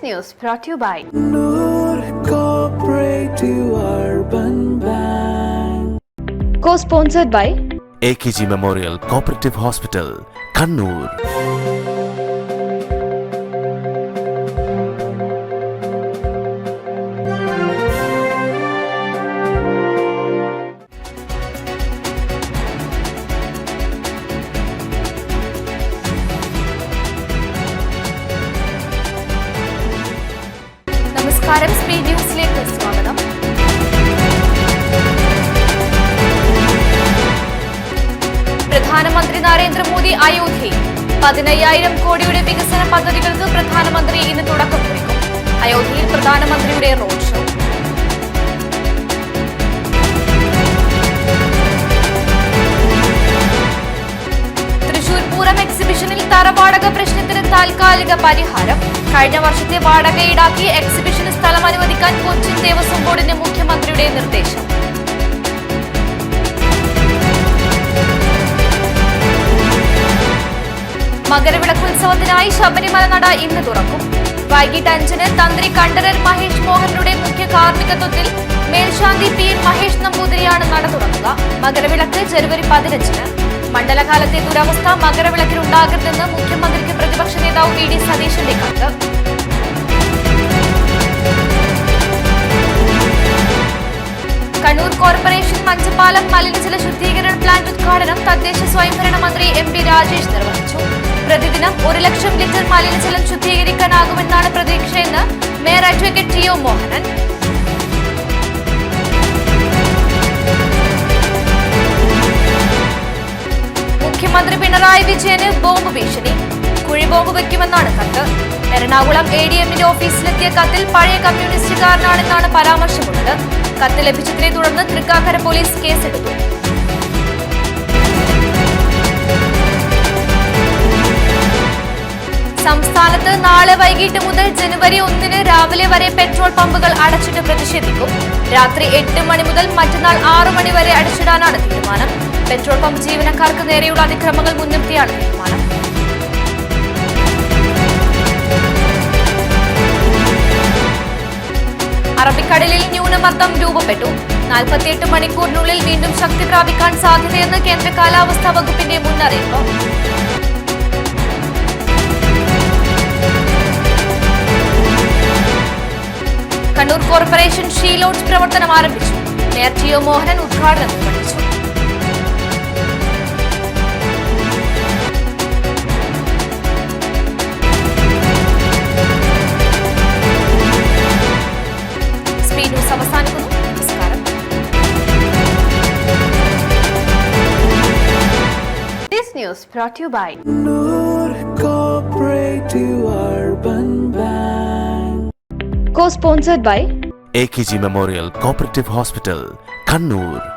news brought to you by Noor Cooperative Urban Bank. Co-sponsored by AKG Memorial Cooperative Hospital, Kannur. നമസ്കാരം, speed ന്യൂസിലേക്ക് സ്വാഗതം. പ്രധാനമന്ത്രി നരേന്ദ്രമോദി അയോധ്യയിൽ 15,000 കോടിയുടെ വികസന പദ്ധതികൾക്ക് പ്രധാനമന്ത്രി ഇന്ന് തുടക്കം കുറിക്കും. അയോധ്യയിൽ പ്രധാനമന്ത്രിയുടെ റോഡ് ഷോ. തൃശൂർ പൂരം എക്സിബിഷനിൽ തറവാടക പ്രശ്നത്തിന് താൽക്കാലിക പരിഹാരം. കഴിഞ്ഞ വർഷത്തെ വാടക ഈടാക്കി എക്സിബിഷന് സ്ഥലം അനുവദിക്കാൻ കൊച്ചിൻ ദേവസ്വം ബോർഡിന് മുഖ്യമന്ത്രിയുടെ നിർദ്ദേശം. മകരവിളക്കുത്സവത്തിനായി ശബരിമല നട ഇന്ന് തുറക്കും. വൈകിട്ട് 5-ന് തന്ത്രി കണ്ഠരർ മഹേഷ് മോഹനരുടെ മുഖ്യ കാർമ്മികത്വത്തിൽ മേൽശാന്തി പി എൻ മഹേഷ് നമ്പൂതിരിയാണ് നട തുറക്കുക. മകരവിളക്ക് ജനുവരി 15-ന്. മണ്ഡലകാലത്തെ ദുരവസ്ഥ മകരവിളക്കിനുണ്ടാകരുതെന്ന് മുഖ്യമന്ത്രിക്ക് പ്രതിപക്ഷ നേതാവ് വി ഡി സതീശന്റെ കത്ത്. കണ്ണൂർ കോർപ്പറേഷൻ മഞ്ചപ്പാലം മലിനജല ശുദ്ധീകരണ പ്ലാന്റ് ഉദ്ഘാടനം തദ്ദേശ സ്വയംഭരണ മന്ത്രി എം പി രാജേഷ് നിർവഹിച്ചു. പ്രതിദിനം 1 ലക്ഷം ലിറ്റർ മലിനജലം ശുദ്ധീകരിക്കാനാകുമെന്നാണ് പ്രതീക്ഷയെന്ന് mayor advocate T O Mohanan. മുഖ്യമന്ത്രി പിണറായി വിജയന് ബോംബ് ഭീഷണി. കുഴിബോംബ് വയ്ക്കുമെന്നാണ് കത്ത്. എറണാകുളം ADM-ന്റെ ഓഫീസിലെത്തിയ കത്തിൽ പഴയ കമ്മ്യൂണിസ്റ്റുകാരനാണെന്നാണ് പരാമർശമുള്ളത്. കത്ത് ലഭിച്ചതിനെ തുടർന്ന് തൃക്കാക്കര പോലീസ് കേസെടുത്തു. സംസ്ഥാനത്ത് നാളെ വൈകിട്ട് മുതൽ ജനുവരി 1-ന് രാവിലെ വരെ പെട്രോൾ പമ്പുകൾ അടച്ചിട്ട് പ്രതിഷേധിക്കും. രാത്രി 8 മണി മുതൽ മറ്റന്നാൾ 6 മണി വരെ അടച്ചിടാനാണ് തീരുമാനം. പെട്രോൾ പമ്പ് ജീവനക്കാർക്ക് നേരെയുള്ള അതിക്രമങ്ങൾ മുൻനിർത്തിയാണ് തീരുമാനം. അറബിക്കടലിൽ ന്യൂനമർദ്ദം രൂപപ്പെട്ടു. 48 മണിക്കൂറിനുള്ളിൽ വീണ്ടും ശക്തി പ്രാപിക്കാൻ സാധ്യതയെന്ന് കേന്ദ്ര കാലാവസ്ഥാ വകുപ്പിന്റെ മുന്നറിയിപ്പ്. കണ്ണൂർ കോർപ്പറേഷൻ ഷീ ലോഡ്ജ് പ്രവർത്തനം ആരംഭിച്ചു. മേയർ ടി ഒ മോഹനൻ ഉദ്ഘാടനം നിർവഹിച്ചു. സ്പീഡ് ന്യൂസ് അവസാനിക്കുന്നു. നമസ്കാരം. This news brought to you by Noor Cooperative Urban Bank. co-sponsored by AKG Memorial Cooperative Hospital, Kannur.